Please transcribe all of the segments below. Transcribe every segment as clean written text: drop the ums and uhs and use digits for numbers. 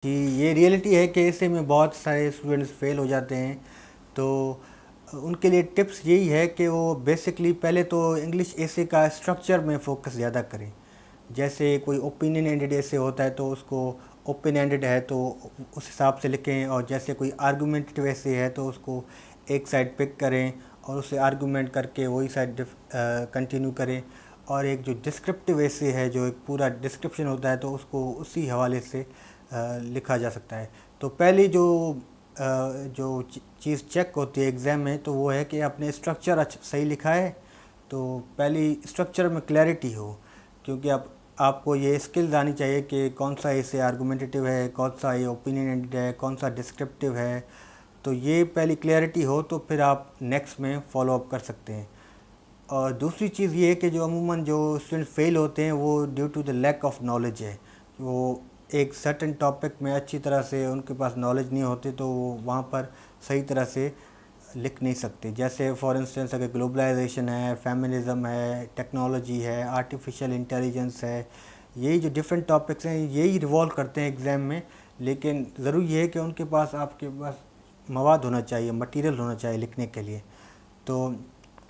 جی، یہ ریئلٹی ہے کہ ایسے میں بہت سارے اسٹوڈنٹس فیل ہو جاتے ہیں. تو ان کے لیے ٹپس یہی ہے کہ وہ بیسکلی پہلے تو انگلش ایسے کا اسٹرکچر میں فوکس زیادہ کریں. جیسے کوئی اوپینین اینڈڈ ایسے ہوتا ہے تو اس کو اوپن اینڈڈ ہے تو اس حساب سے لکھیں، اور جیسے کوئی آرگومنٹیو ایسے ہے تو اس کو ایک سائڈ پک کریں اور اسے آرگومنٹ کر کے وہی سائڈ کنٹینیو کریں. اور ایک جو ڈسکرپٹیو ایسے ہے جو ایک پورا ڈسکرپشن ہوتا ہے تو اس کو اسی حوالے سے لکھا جا سکتا ہے. تو پہلی جو چیز چیک ہوتی ہے ایگزام میں تو وہ ہے کہ آپ نے اسٹرکچر صحیح لکھا ہے. تو پہلی اسٹرکچر میں کلیئرٹی ہو، کیونکہ آپ کو یہ اسکلز آنی چاہیے کہ کون سا اسے آرگومنٹیو ہے، کون سا یہ اوپینینڈ ہے، کون سا ڈسکرپٹیو ہے. تو یہ پہلی کلیئرٹی ہو تو پھر آپ نیکسٹ میں فالو اپ کر سکتے ہیں. اور دوسری چیز یہ ہے کہ جو عموماً جو اسٹوڈنٹ فیل ہوتے ہیں وہ due to the lack of knowledge ہے. وہ ایک سرٹن ٹاپک میں اچھی طرح سے ان کے پاس نالج نہیں ہوتی تو وہ وہاں پر صحیح طرح سے لکھ نہیں سکتے. جیسے فار انسٹنس اگر گلوبلائزیشن ہے، فیمنزم ہے، ٹیکنالوجی ہے، آرٹیفیشیل انٹیلیجنس ہے، یہی جو ڈفرینٹ ٹاپکس ہیں یہی ریوالو کرتے ہیں ایگزام میں. لیکن ضروری یہ ہے کہ ان کے پاس آپ کے پاس مواد ہونا چاہیے، مٹیریل ہونا چاہیے لکھنے کے لیے. تو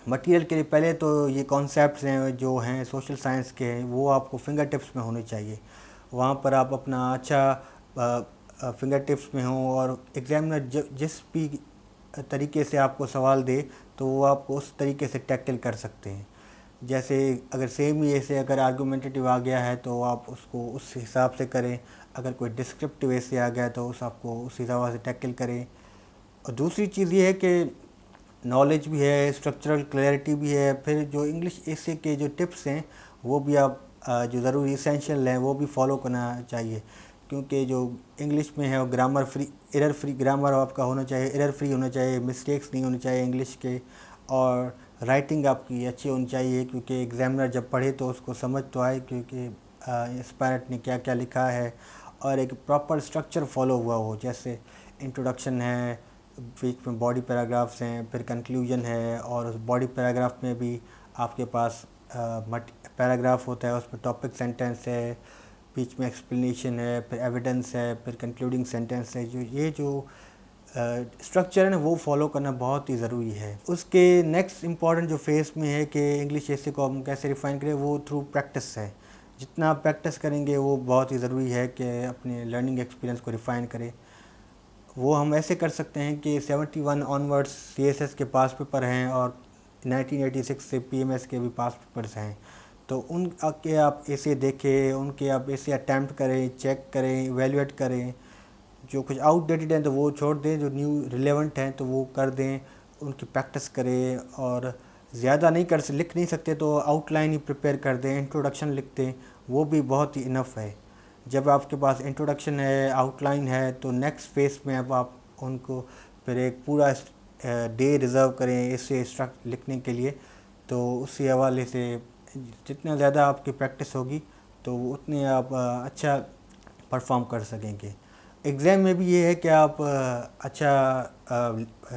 مٹیریل کے لیے پہلے تو یہ کانسیپٹس ہیں جو ہیں سوشل سائنس کے ہیں وہ آپ کو فنگر ٹپس میں ہونے چاہیے. وہاں پر آپ اپنا اچھا فنگر ٹپس میں ہوں، اور ایگزامنر جس بھی طریقے سے آپ کو سوال دے تو وہ آپ کو اس طریقے سے ٹیکل کر سکتے ہیں. جیسے اگر سیم ہی ایسے اگر آرگومنٹیو آ گیا ہے تو آپ اس کو اس حساب سے کریں. اگر کوئی ڈسکرپٹیو ایسے آ گیا ہے تو آپ کو اس حساب سے ٹیکل کریں. اور دوسری چیز یہ ہے کہ نالج بھی ہے، اسٹرکچرل کلیئرٹی بھی ہے. پھر جو انگلش ایسے کے جو ٹپس ہیں وہ بھی آپ جو ضروری اسینشیل ہیں وہ بھی فالو کرنا چاہیے. کیونکہ جو انگلش میں ہے وہ grammar free, error free grammar آپ کا ہونا چاہیے، ایرر فری ہونا چاہیے، مسٹیکس نہیں ہونے چاہیے انگلش کے. اور رائٹنگ آپ کی اچھی ہونی چاہیے کیونکہ ایگزامنر جب پڑھے تو اس کو سمجھ تو آئے کیونکہ اسپائرٹ نے کیا کیا لکھا ہے. اور ایک پراپر اسٹرکچر فالو ہوا ہو، جیسے انٹروڈکشن ہے، بیچ میں باڈی پیراگرافس ہیں، پھر کنکلیوژن ہے، اور اس باڈی پیراگراف میں بھی آپ کے پاس پیراگراف ہوتا ہے، اس میں ٹاپک سینٹینس ہے، بیچ میں ایکسپلینیشن ہے، پھر ایویڈنس ہے، پھر کنکلوڈنگ سینٹینس ہے. یہ جو اسٹرکچر ہے نا وہ فالو کرنا بہت ہی ضروری ہے. اس کے نیکسٹ امپورٹنٹ جو فیس میں ہے کہ انگلش ایسے کو ہم کیسے ریفائن کریں، وہ تھرو پریکٹس ہے. جتنا آپ پریکٹس کریں گے وہ بہت ہی ضروری ہے کہ اپنے لرننگ ایکسپیرینس کو ریفائن کریں. وہ ہم ایسے کر سکتے ہیں کہ 71 آنورڈس سی ایس ایس کے پاس پیپر ہیں اور 1986 سے پی ایم ایس کے بھی پاس پیپرز ہیں. تو ان کے آپ ایسے دیکھیں، ان کے آپ ایسے اٹیمپٹ کریں، چیک کریں، ایویلویٹ کریں. جو کچھ آؤٹ ڈیٹڈ ہیں تو وہ چھوڑ دیں، جو نیو ریلیونٹ ہیں تو وہ کر دیں، ان کی پریکٹس کریں. اور زیادہ نہیں لکھ نہیں سکتے تو آؤٹ لائن ہی پریپیئر کر دیں، انٹروڈکشن لکھ دیں، وہ بھی بہت ہی انف ہے. جب آپ کے پاس انٹروڈکشن ہے، آؤٹ لائن ہے، تو نیکسٹ فیس میں اب آپ ان کو پھر ایک پورا ڈے ریزرو کریں اسے لکھنے کے لیے. تو اسی حوالے سے جتنا زیادہ آپ کی پریکٹس ہوگی تو اتنے آپ اچھا پرفارم کر سکیں گے. ایگزام میں بھی یہ ہے کہ آپ اچھا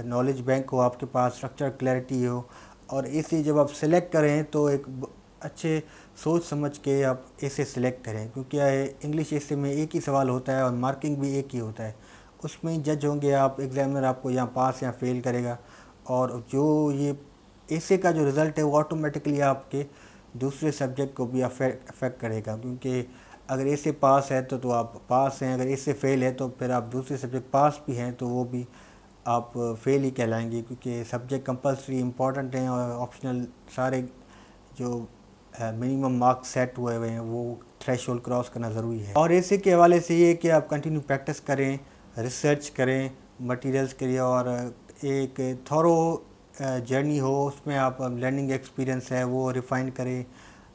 نالج بینک ہو آپ کے پاس، اسٹرکچر کلیئرٹی ہو. اور ایسے جب آپ سلیکٹ کریں تو ایک اچھے سوچ سمجھ کے آپ ایسے سلیکٹ کریں، کیونکہ انگلش ایسے میں ایک ہی سوال ہوتا ہے اور مارکنگ بھی ایک ہی ہوتا ہے. اس میں جج ہوں گے آپ، ایگزامنر آپ کو یہاں پاس یا فیل کرے گا. اور جو یہ ایسے کا جو رزلٹ ہے وہ آٹومیٹکلی آپ کے دوسرے سبجیکٹ کو بھی افیکٹ کرے گا. کیونکہ اگر ایسے پاس ہے تو آپ پاس ہیں، اگر ایسے فیل ہے تو پھر آپ دوسرے سبجیکٹ پاس بھی ہیں تو وہ بھی آپ فیل ہی کہلائیں گے. کیونکہ سبجیکٹ کمپلسری امپورٹنٹ ہیں اور آپشنل سارے جو منیمم مارکس سیٹ ہوئے ہیں وہ تھریش ہولڈ کراس کرنا ضروری ہے. اور ایسے کے حوالے سے یہ کہ آپ کنٹینیو پریکٹس کریں، ریسرچ کریں مٹیریلز کے لیے، اور ایک تھورو جرنی ہو اس میں آپ لرننگ ایکسپیرینس ہے وہ ریفائن کریں،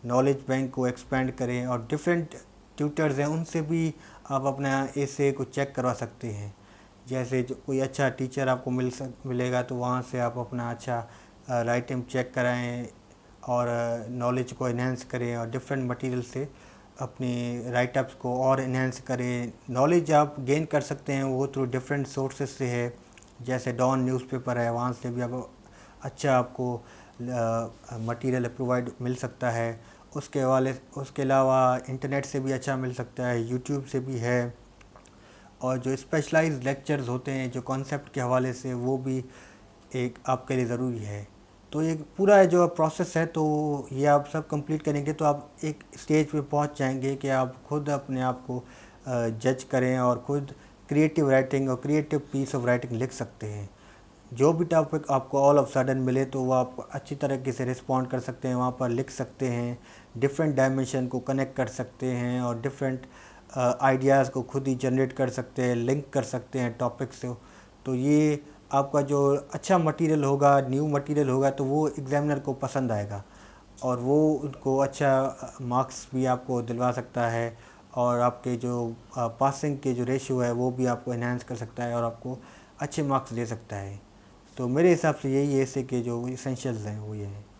نالج بینک کو ایکسپینڈ کریں. اور ڈفرینٹ ٹیوٹرز ہیں ان سے بھی آپ اپنا ایسے کو چیک کروا سکتے ہیں. جیسے جو کوئی اچھا ٹیچر آپ کو ملے گا تو وہاں سے آپ اپنا اچھا رائٹنگ چیک کرائیں اور نالج کو انہینس کریں، اور ڈفرینٹ مٹیریل سے اپنی رائٹ اپس کو اور انہینس کریں. نالج آپ گین کر سکتے ہیں وہ تھرو ڈفرینٹ سورسز سے ہے، جیسے ڈان نیوز پیپر ہے، وہاں سے بھی اچھا آپ کو مٹیریل پرووائڈ مل سکتا ہے. اس کے علاوہ انٹرنیٹ سے بھی اچھا مل سکتا ہے، یوٹیوب سے بھی ہے. اور جو اسپیشلائز لیکچرز ہوتے ہیں جو کانسیپٹ کے حوالے سے، وہ بھی ایک آپ کے لیے ضروری ہے۔ تو یہ پورا جو پروسیس ہے، تو یہ آپ سب کمپلیٹ کریں گے تو آپ ایک اسٹیج پہ پہنچ جائیں گے کہ آپ خود اپنے آپ کو جج کریں اور خود کریٹیو رائٹنگ اور کریٹیو پیس آف رائٹنگ لکھ سکتے ہیں۔ جو بھی ٹاپک آپ کو آل آف سڈن ملے تو وہ آپ اچھی طریقے سے رسپونڈ کر سکتے ہیں، وہاں پر لکھ سکتے ہیں، ڈفرینٹ ڈائمینشن کو کنیکٹ کر سکتے ہیں اور ڈفرینٹ آئیڈیاز کو خود ہی جنریٹ کر سکتے ہیں، لنک کر سکتے ہیں ٹاپک سے۔ تو یہ آپ کا جو اچھا مٹیریل ہوگا، نیو مٹیریل ہوگا، تو وہ ایگزامنر کو پسند آئے گا اور وہ ان کو اچھا مارکس بھی آپ کو دلوا سکتا ہے، اور آپ کے جو پاسنگ کے جو ریشو ہے وہ بھی آپ کو انہینس کر سکتا ہے اور آپ کو اچھے مارکس دے سکتا ہے۔ تو میرے حساب سے یہی ہے، اس سے کہ جو اسینشیلز ہیں وہ یہ ہیں۔